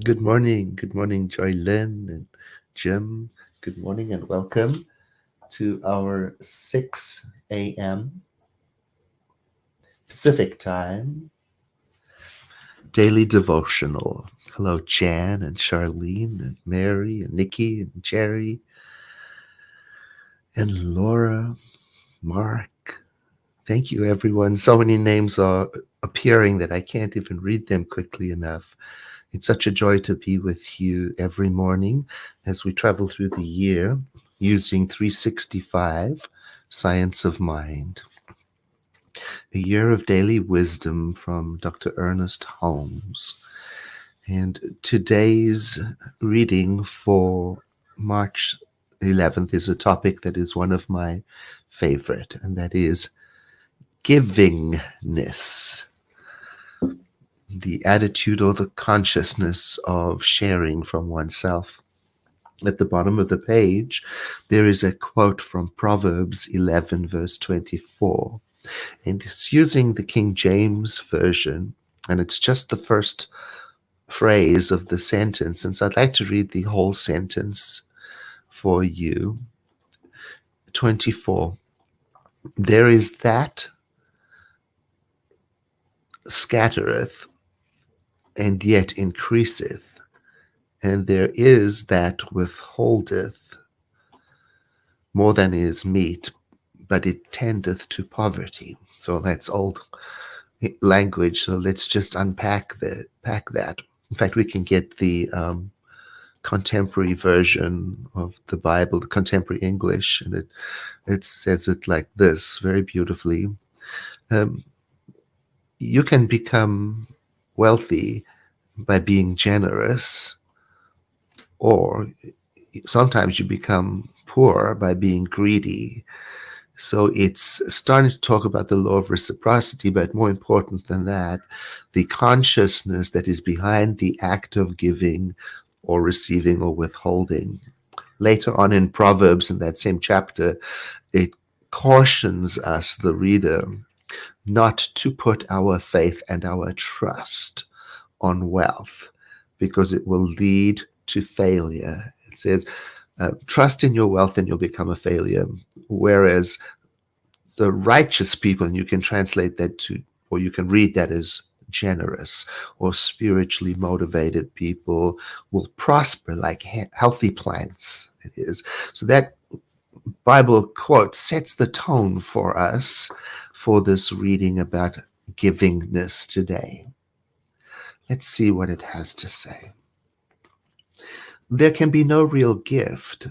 Good morning, Joy Lynn and Jim. Good morning and welcome to our 6 a.m. Pacific time daily devotional. Hello, Jan and Charlene and Mary and Nikki and Jerry and Laura, Mark. Thank you, everyone. So many names are appearing that I can't even read them quickly enough. It's such a joy to be with you every morning as we travel through the year using 365 Science of Mind, a year of daily wisdom from Dr. Ernest Holmes. And today's reading for March 11th is a topic that is one of my favorite, and that is givingness, the attitude or the consciousness of sharing from oneself. At the bottom of the page, there is a quote from Proverbs 11, verse 24. And it's using the King James Version, and it's just the first phrase of the sentence. And so I'd like to read the whole sentence for you. 24. There is that scattereth, and yet increaseth, and there is that withholdeth more than is meet, but it tendeth to poverty. So that's old language. So let's just unpack that. In fact, we can get the contemporary version of the Bible, the contemporary English, and it says it like this very beautifully. You can become wealthy by being generous, or sometimes you become poor by being greedy. So it's starting to talk about the law of reciprocity, but more important than that, the consciousness that is behind the act of giving or receiving or withholding. Later on in Proverbs, in that same chapter, it cautions us, the reader, not to put our faith and our trust on wealth, because it will lead to failure. It says, trust in your wealth and you'll become a failure. Whereas the righteous people, and you can translate that to, or you can read that as generous or spiritually motivated people, will prosper like healthy plants. It is. So that Bible quote sets the tone for us for this reading about givingness today. Let's see what it has to say. There can be no real gift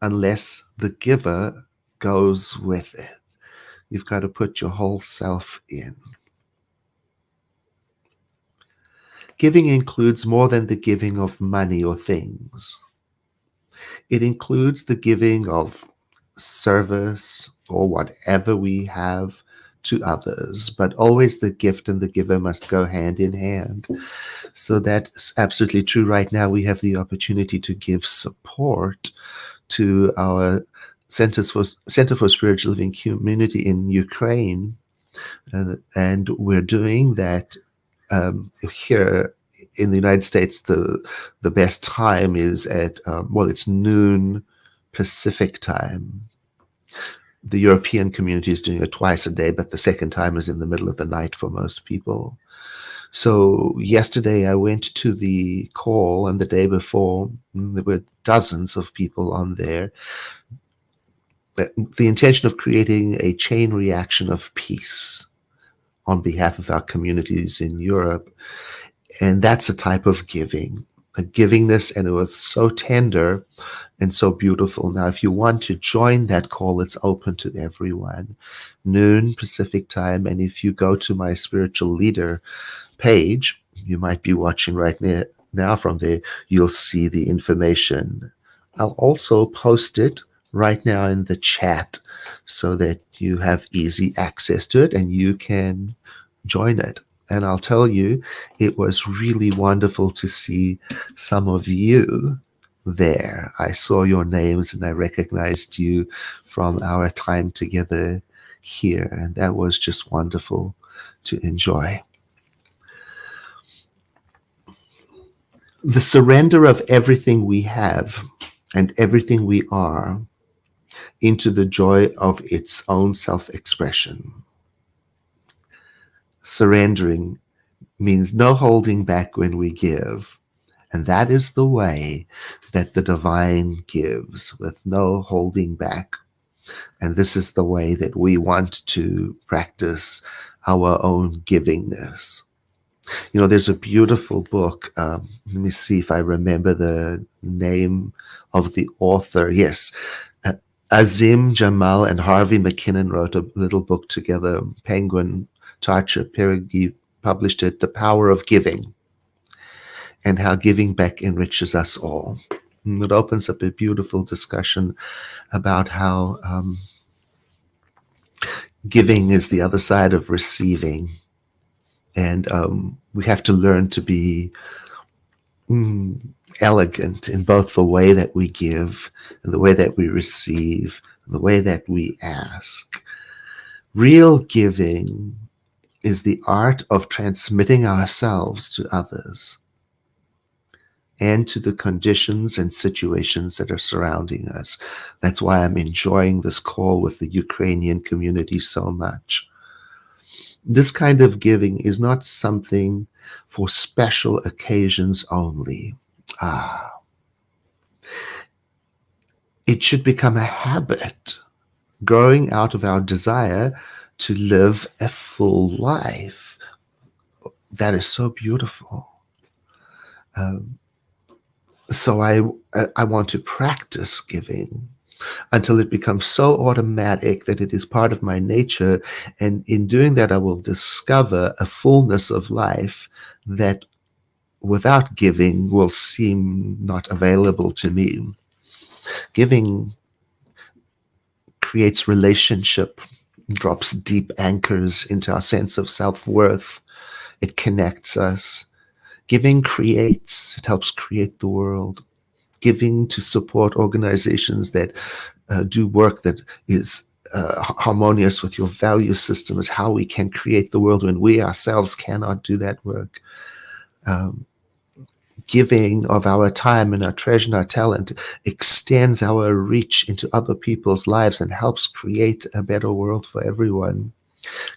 unless the giver goes with it. You've got to put your whole self in. Giving includes more than the giving of money or things. It includes the giving of service or whatever we have to others, but always the gift and the giver must go hand in hand. So that's absolutely true. Right now, we have the opportunity to give support to our Center for Spiritual Living community in Ukraine, and we're doing that here in the United States. The best time is at it's noon Pacific time. The European community is doing it twice a day, but the second time is in the middle of the night for most people. So yesterday I went to the call, and the day before there were dozens of people on there. The intention of creating a chain reaction of peace on behalf of our communities in Europe. And that's a type of giving, a givingness, and it was so tender and so beautiful. Now, if you want to join that call, it's open to everyone, noon Pacific time. And if you go to my spiritual leader page, you might be watching right now from there, you'll see the information. I'll also post it right now in the chat so that you have easy access to it and you can join it. And I'll tell you, it was really wonderful to see some of you there. I saw your names and I recognized you from our time together here, and that was just wonderful to enjoy. The surrender of everything we have and everything we are into the joy of its own self expression. Surrendering means no holding back when we give. And that is the way that the divine gives, with no holding back. And this is the way that we want to practice our own givingness. You know, there's a beautiful book. Let me see if I remember the name of the author. Yes, uh, Azim Jamal and Harvey McKinnon wrote a little book together. Penguin Tarcher Perigi published it, The Power of Giving, and how giving back enriches us all. And it opens up a beautiful discussion about how giving is the other side of receiving. And we have to learn to be elegant in both the way that we give and the way that we receive and the way that we ask. Real giving is the art of transmitting ourselves to others and to the conditions and situations that are surrounding us. That's why I'm enjoying this call with the Ukrainian community so much. This kind of giving is not something for special occasions only. It should become a habit, growing out of our desire to live a full life. That is so beautiful. So I want to practice giving until it becomes so automatic that it is part of my nature. And in doing that, I will discover a fullness of life that without giving will seem not available to me. Giving creates relationship, drops deep anchors into our sense of self-worth. It connects us. Giving creates, it helps create the world. Giving to support organizations that do work that is harmonious with your value system is how we can create the world when we ourselves cannot do that work. Giving of our time and our treasure and our talent extends our reach into other people's lives and helps create a better world for everyone.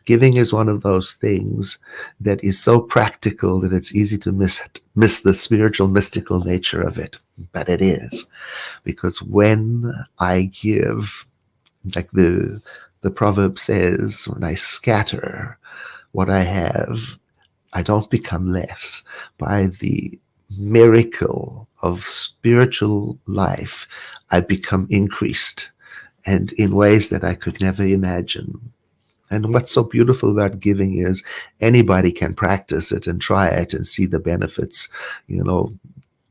Giving is one of those things that is so practical that it's easy to miss the spiritual, mystical nature of it. But it is, because when I give, like the proverb says, when I scatter what I have, I don't become less. By the miracle of spiritual life, I become increased, and in ways that I could never imagine. And what's so beautiful about giving is anybody can practice it and try it and see the benefits,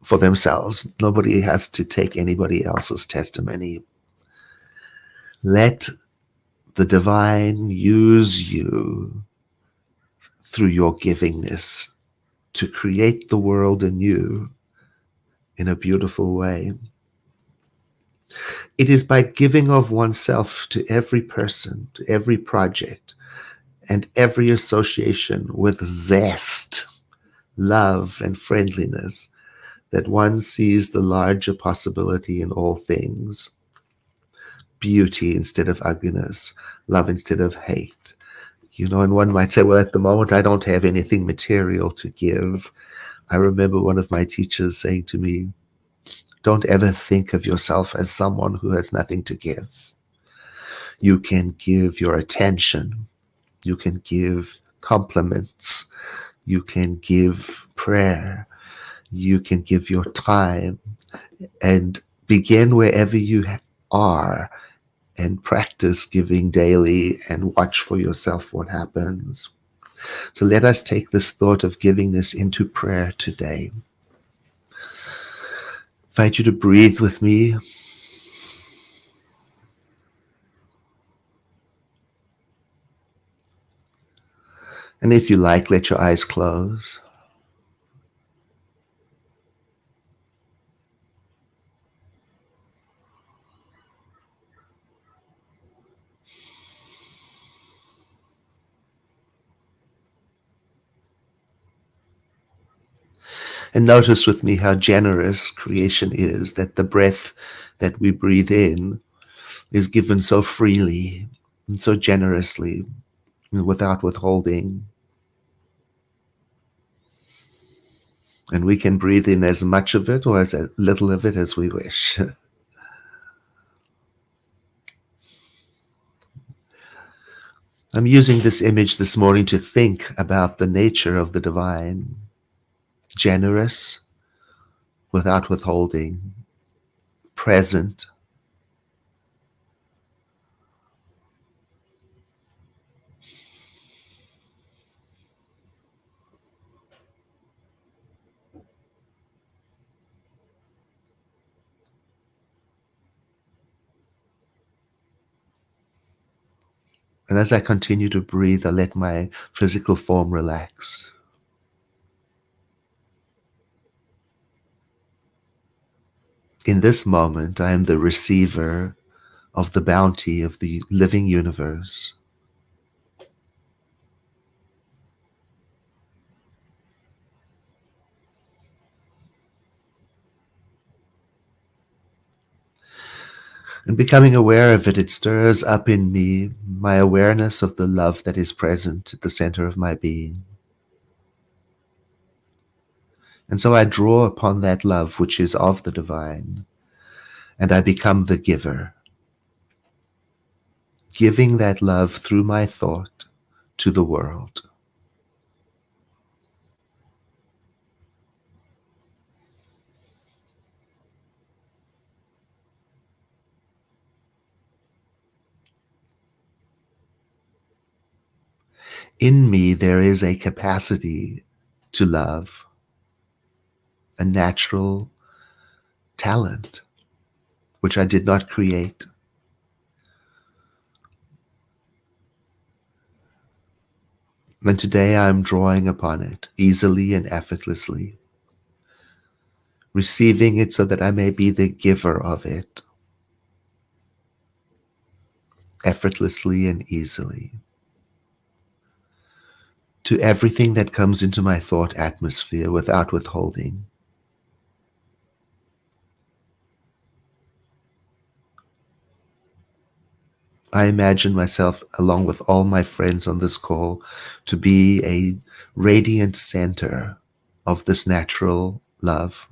for themselves. Nobody has to take anybody else's testimony. Let the divine use you through your givingness to create the world anew in a beautiful way. It is by giving of oneself to every person, to every project, and every association with zest, love, and friendliness that one sees the larger possibility in all things. Beauty instead of ugliness, love instead of hate. And one might say, well, at the moment, I don't have anything material to give. I remember one of my teachers saying to me, don't ever think of yourself as someone who has nothing to give. You can give your attention. You can give compliments. You can give prayer. You can give your time, and begin wherever you are and practice giving daily and watch for yourself what happens. So let us take this thought of givingness into prayer today. I invite you to breathe with me. And if you like, let your eyes close. And notice with me how generous creation is, that the breath that we breathe in is given so freely and so generously, without withholding. And we can breathe in as much of it or as little of it as we wish. I'm using this image this morning to think about the nature of the divine: generous without withholding, present. And as I continue to breathe, I let my physical form relax. In this moment, I am the receiver of the bounty of the living universe. And becoming aware of it, it stirs up in me my awareness of the love that is present at the center of my being. And so I draw upon that love which is of the divine, and I become the giver, giving that love through my thought to the world. In me, there is a capacity to love, a natural talent which I did not create. And today I am drawing upon it easily and effortlessly, receiving it so that I may be the giver of it, effortlessly and easily, to everything that comes into my thought atmosphere without withholding. I imagine myself, along with all my friends on this call, to be a radiant center of this natural love.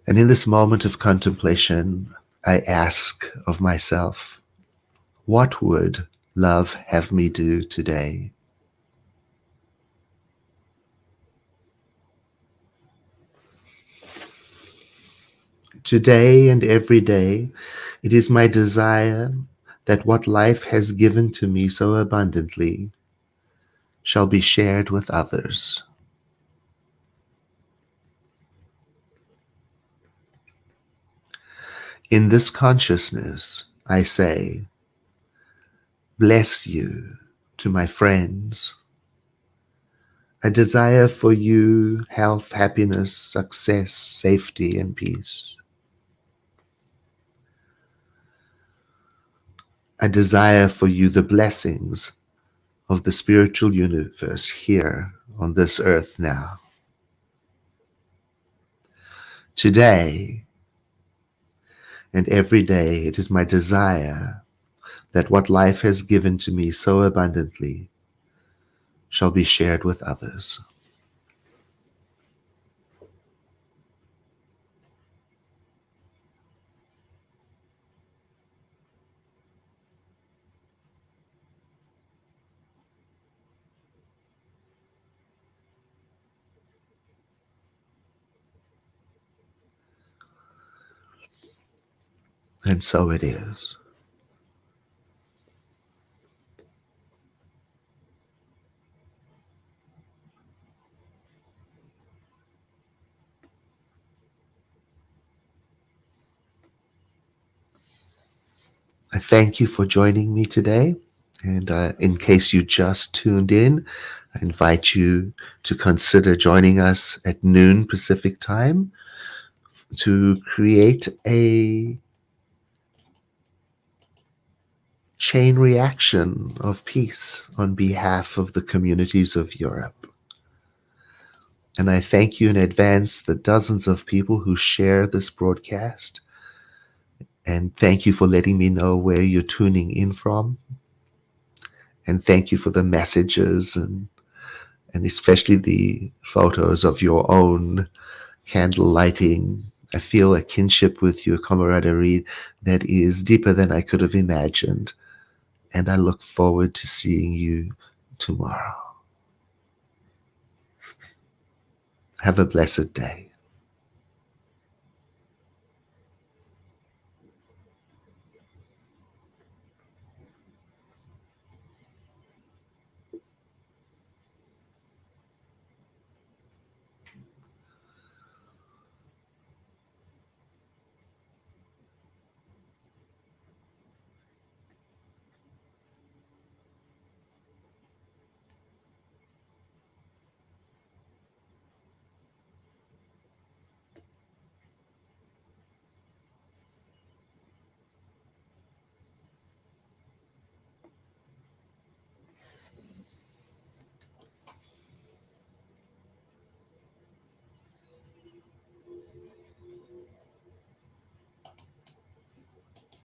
And in this moment of contemplation, I ask of myself, what would love have me do today? Today and every day, it is my desire that what life has given to me so abundantly shall be shared with others. In this consciousness, I say, bless you to my friends. I desire for you health, happiness, success, safety, and peace. I desire for you the blessings of the spiritual universe here on this earth now. Today and every day, it is my desire that what life has given to me so abundantly shall be shared with others. And so it is. I thank you for joining me today. And in case you just tuned in, I invite you to consider joining us at noon Pacific time to create a chain reaction of peace on behalf of the communities of Europe. And I thank you in advance, the dozens of people who share this broadcast. And thank you for letting me know where you're tuning in from. And thank you for the messages and especially the photos of your own candle lighting. I feel a kinship with you, a camaraderie that is deeper than I could have imagined. And I look forward to seeing you tomorrow. Have a blessed day.